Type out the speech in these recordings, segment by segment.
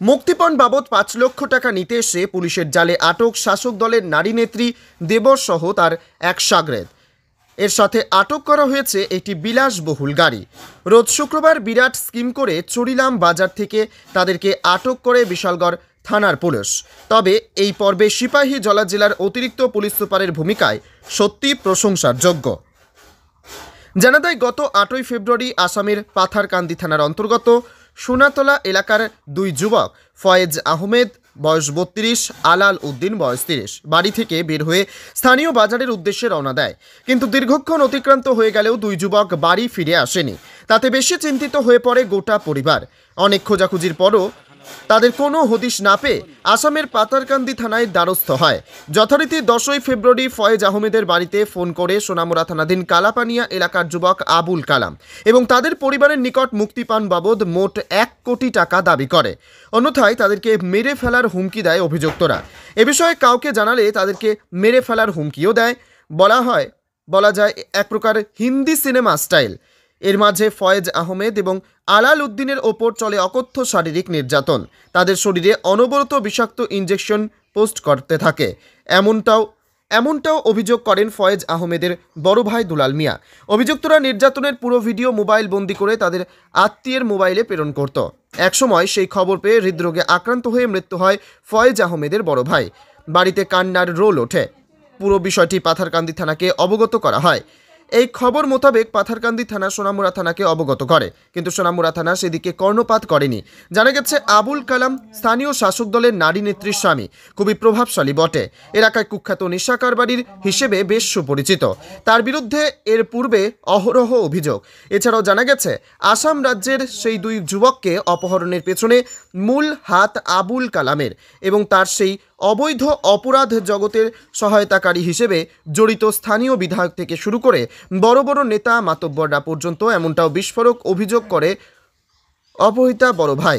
মুক্তিপণ বাবদ ৫ লক্ষ টাকা নিতে এসে পুলিশের জালে আটক শাসক দলের নারী নেত্রী দেবর সহ তার এক শাগরেদ। এর সাথে আটক করা হয়েছে একটি বিলাসবহুল গাড়ি। রোজ শুক্রবার বিরাট স্কিম করে চুরিলাম বাজার থেকে তাদেরকে আটক করে বিশালগড় থানার পুলিশ। তবে এই পর্বে সিপাহীজলা জেলার অতিরিক্ত পুলিশ সুপারের ভূমিকায় সত্যি প্রশংসার যোগ্য। জানা যায়, গত 8ই ফেব্রুয়ারি আসামের পাথারকান্দি থানার অন্তর্গত সোনাতলা এলাকার দুই যুবক ফয়েজ আহমেদ বয়স 32, আলাল উদ্দিন বয়স 30 বাড়ি থেকে বের হয়ে স্থানীয় বাজারের উদ্দেশ্যে রওনা দেয়। কিন্তু দীর্ঘক্ষণ অতিক্রান্ত হয়ে গেলেও দুই যুবক বাড়ি ফিরে আসেনি। তাতে বেশি চিন্তিত হয়ে পড়ে গোটা পরিবার। অনেক খোঁজাখুঁজির পরও তাদের কোনো হদিশ না পেয়ে আসামের পাথারকান্দি থানায় দ্বারস্থ হয়। যথারীতি 10ই ফেব্রুয়ারি ফয়েজ আহমেদের বাড়িতে ফোন করে সোনামুড়া থানাধীন কালাপানিয়া এলাকার যুবক আবুল কালাম এবং তাদের পরিবারের নিকট মুক্তিপণ বাবদ মোট 1 কোটি টাকা দাবি করে। অন্যথায় তাদেরকে মেরে ফেলার হুমকি দেয় অভিযুক্তরা। এ বিষয়ে কাউকে জানালে তাদেরকে মেরে ফেলার হুমকিও দেয়। বলা যায় এক প্রকার হিন্দি সিনেমা স্টাইল। এর মাঝে ফয়েজ আহমেদ এবং আলাল উদ্দিনের ওপর চলে অকথ্য শারীরিক নির্যাতন। তাদের শরীরে অনবরত বিষাক্ত ইনজেকশন পোস্ট করতে থাকে। এমনটাও অভিযোগ করেন ফয়েজ আহমেদের বড় ভাই দুলাল মিয়া। অভিযুক্তরা নির্যাতনের পুরো ভিডিও মোবাইল বন্দি করে তাদের আত্মীয়ের মোবাইলে প্রেরণ করত। একসময় সেই খবর পেয়ে হৃদরোগে আক্রান্ত হয়ে মৃত্যু হয় ফয়েজ আহমেদের বড় ভাই। বাড়িতে কান্নার রোল ওঠে। পুরো বিষয়টি পাথারকান্দি থানাকে অবগত করা হয়। এই খবর মোতাবেক পাথারকান্দি থানা সোনামুড়া থানাকে অবগত করে, কিন্তু সোনামুড়া থানা সেদিকে কর্ণপাত করেনি। জানা গেছে, আবুল কালাম স্থানীয় শাসক দলের নারী নেত্রীর স্বামী, খুবই প্রভাবশালী বটে। এলাকায় কুখ্যাত নেশা কারবারির হিসেবে বেশ সুপরিচিত। তার বিরুদ্ধে এর পূর্বে অহরহ অভিযোগ। এছাড়াও জানা গেছে, আসাম রাজ্যের সেই দুই যুবককে অপহরণের পেছনে মূল হাত আবুল কালামের এবং তার সেই অবৈধ অপরাধ জগতের সহায়তাকারী হিসেবে জড়িত স্থানীয় বিধায়ক থেকে শুরু করে বড় বড় নেতা মাতব্বররা পর্যন্ত। এমনটাও বিস্ফোরক অভিযোগ করে অপহৃতা বড় ভাই।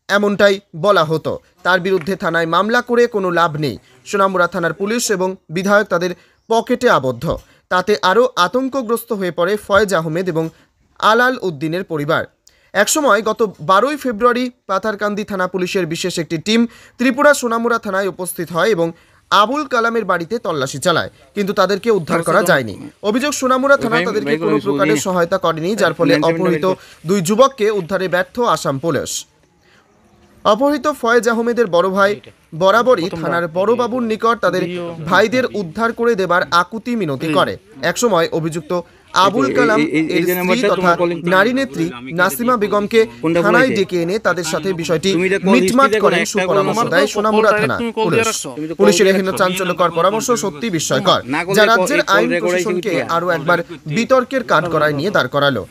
এমনটাই বলা হতো। তার বিরুদ্ধে থানায় মামলা করে কোনো লাভ নেই। সোনামুড়া থানার পুলিশ এবং বিধায়ক তাদের পকেটে আবদ্ধ। তাতে আরও আতঙ্কগ্রস্ত হয়ে পড়ে ফয়েজ আহমেদ এবং আলাল উদ্দিনের পরিবার। একসময় গত 12ই ফেব্রুয়ারি পাথারকান্দি থানা পুলিশের বিশেষ একটি টিম ত্রিপুরা সোনামুড়া থানায় উপস্থিত হয় এবং আবুল কালামের বাড়িতে তল্লাশি চালায়, কিন্তু তাদেরকে উদ্ধার করা যায়নি। অভিযোগ, সোনামুড়া থানা তাদেরকে কোনো প্রকারের সহায়তা করেনি, যার ফলে অপহৃত দুই যুবককে উদ্ধারে ব্যর্থ আসাম পুলিশ। অপহৃত ফয়েজ আহমেদের বড় ভাই বরাবরই থানার বড়বাবুর নিকট তাদের ভাইদের উদ্ধার করে দেবার আকুতি মিনতি করে। একসময় অভিযুক্ত আবুল কালাম এর স্ত্রী তথা নারী নেত্রী নাসিমা বেগমকে থানায় ডেকে এনে তাদের সাথে বিষয়টি মিটমাট করেন। সুপরামর্শ দেয় সোনামুড়া থানা পুলিশ। পুলিশের এহেন চাঞ্চল্যকর পরামর্শ সত্যি বিস্ময়কর, যা রাজ্যের আইন প্রশাসনকে আরও একবার বিতর্কের কাঠগড়ায় নিয়ে দাঁড় করালো।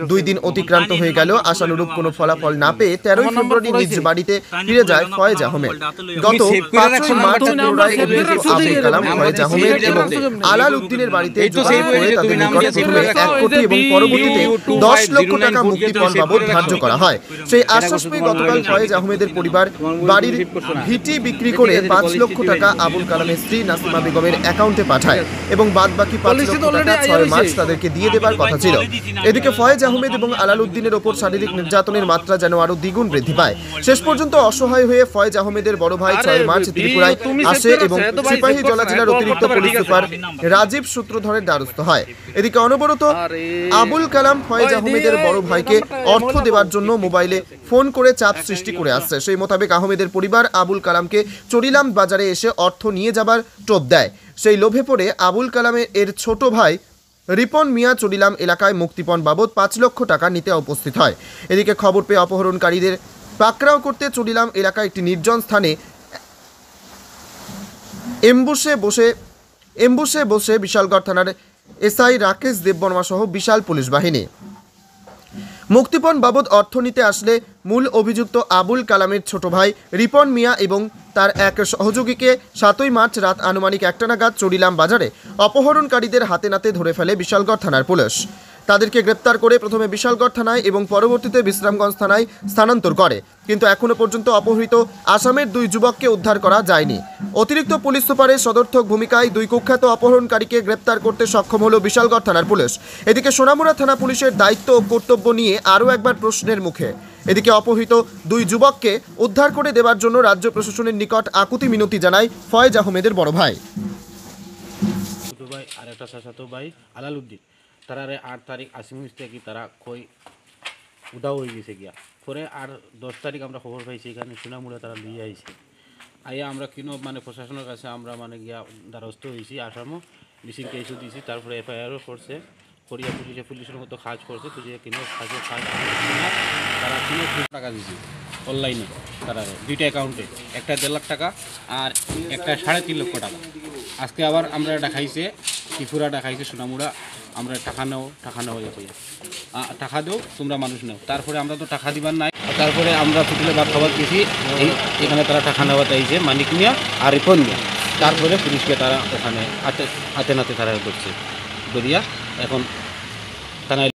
2 দিন অতিক্রান্ত হয়ে গেল। আশানুরূপ কোনো ফলাফল না পেয়ে 13ই ফেব্রুয়ারি নিজ বাড়িতে ফিরে যায় ফয়েজ আহমেদ। গত 5 মার্চ পুনরায় অভিযুক্ত আবুল কালাম, ফয়েজ আহমেদ এবং আলাল উদ্দিনের বাড়িতে যোগাযোগ করে তাদের নিকট 1 কোটি এবং পরবর্তীতে 10 লক্ষ টাকা মুক্তিপণ বাবদ ধার্য করা হয়। সেই আশ্বাস পেয়ে গতকাল ফয়েজ আহমেদের পরিবার বাড়ির ভিটি বিক্রি করে 5 লক্ষ টাকা আবুল কালামের স্ত্রী নাসিমা বেগমের অ্যাকাউন্টে পাঠায় এবং বাদবাকি 5 লক্ষ টাকা 6 মার্চ তাদেরকে দিয়ে দেবার কথা ছিল। এদিকে ফয়েজ আহমেদ এবং আলাল উদ্দিনের ওপর শারীরিক নির্যাতনের মাত্রা যেন আরো দ্বিগুণ বৃদ্ধি পায়। শেষ পর্যন্ত অসহায় হয়ে ফয়েজ আহমেদের বড় ভাই 6 মার্চ ত্রিপুরায় আসে এবং সিপাহীজলা জেলার অতিরিক্ত পুলিশ সুপার রাজীব সূত্রধরের দ্বারস্থ হয়। এদিকে অনবরত আবুল কালাম ফয়েজ আহমেদের বড় ভাইকে অর্থ দেওয়ার জন্য মোবাইলে ফোন করে চাপ সৃষ্টি করে আসছে। সেই মোতাবেক আহমেদের পরিবার আবুল কালামকে চরিলাম বাজারে এসে অর্থ নিয়ে যাবার টোপ দেয়। সেই লোভে পড়ে আবুল কালামের এর ছোট ভাই রিপন মিয়া চরিলাম এলাকায় মুক্তিপণ বাবদ 5 লক্ষ টাকা নিতে উপস্থিত হয়। এদিকে খবর পেয়ে অপহরণকারীদের পাকড়াও করতে চরিলাম এলাকায় একটি নির্জন স্থানে এম্বুসে বসে বিশালগড় থানার এসআই রাকেশ দেববর্মা সহ বিশাল পুলিশ বাহিনী। মুক্তিপণ বাবদ অর্থ নিতে আসলে মূল অভিযুক্ত আবুল কালামের ছোট ভাই রিপন মিয়া এবং তার এক সহযোগীকে 7ই মার্চ রাত আনুমানিক 1টা নাগাদ চরিলাম বাজারে অপহরণকারীদের হাতে নাতে ধরে ফেলে বিশালগড় থানার পুলিশ। তাদেরকে গ্রেপ্তার করে প্রথমে বিশালগড় থানায় এবং পরবর্তীতে বিশ্রামগঞ্জ থানায় স্থানান্তর করে, কিন্তু এখনো পর্যন্ত অপহৃত আসামের 2 যুবককে উদ্ধার করা যায়নি। অতিরিক্ত পুলিশ সুপারের সদর্থক ভূমিকায় 2 কুখ্যাত অপহরণকারীকে গ্রেপ্তার করতে সক্ষম হলো বিশালগড় থানার পুলিশ। এদিকে সোনামুড়া থানা পুলিশের দায়িত্ব ও কর্তব্য নিয়ে আরও একবার প্রশ্নের মুখে। এদিকে অপহৃত দুই যুবককে উদ্ধার করে দেওয়ার জন্য রাজ্য প্রশাসনের নিকট আকুতি মিনতি জানায় ফয়েজ আহমেদের বড় ভাই। ছোটো ভাই আর একটা চাচাতো ভাই আলালউদ্দিন তারা 8 তারিখ আসিমুজ থেকে তারা কই উদাও হয়ে গেছে গিয়া পরে আর 10 তারিখ আমরা খবর পাইছি এখানে সোনামুড়া তারা লিয়ে আইছে আইয়া আমরা কিনো মানে প্রশাসনের কাছে আমরা মানে গিয়া দ্বারস্থ হয়েছি আসামও মিসিং কেসও দিয়েছি তারপরে এফআইআরও করছে করিয়া পুলিশের মতো কাজ করছে তো যে কিনো কাজের কাজ তারা 3 লাখ টাকা দিয়েছে অনলাইনে তারা দুইটা অ্যাকাউন্টে একটা 1.5 লাখ টাকা আর একটা 3.5 লক্ষ টাকা। আজকে আবার আমরা দেখাইছে ত্রিপুরা দেখাইছে সোনামুড়া আমরা টাকা নেও টাকা দেও তোমরা মানুষ নেও তারপরে আমরা তো টাকা দিবার নাই তারপরে আমরা হোটেলে ভাত খাবার গেছি এখানে তারা টাকা নেওয়া চাইছে মানিক নিয়া আর রিপন নিয়া তারপরে পুলিশকে তারা ওখানে হাতে নাতে তারা করছে দরিয়া এখন থানায়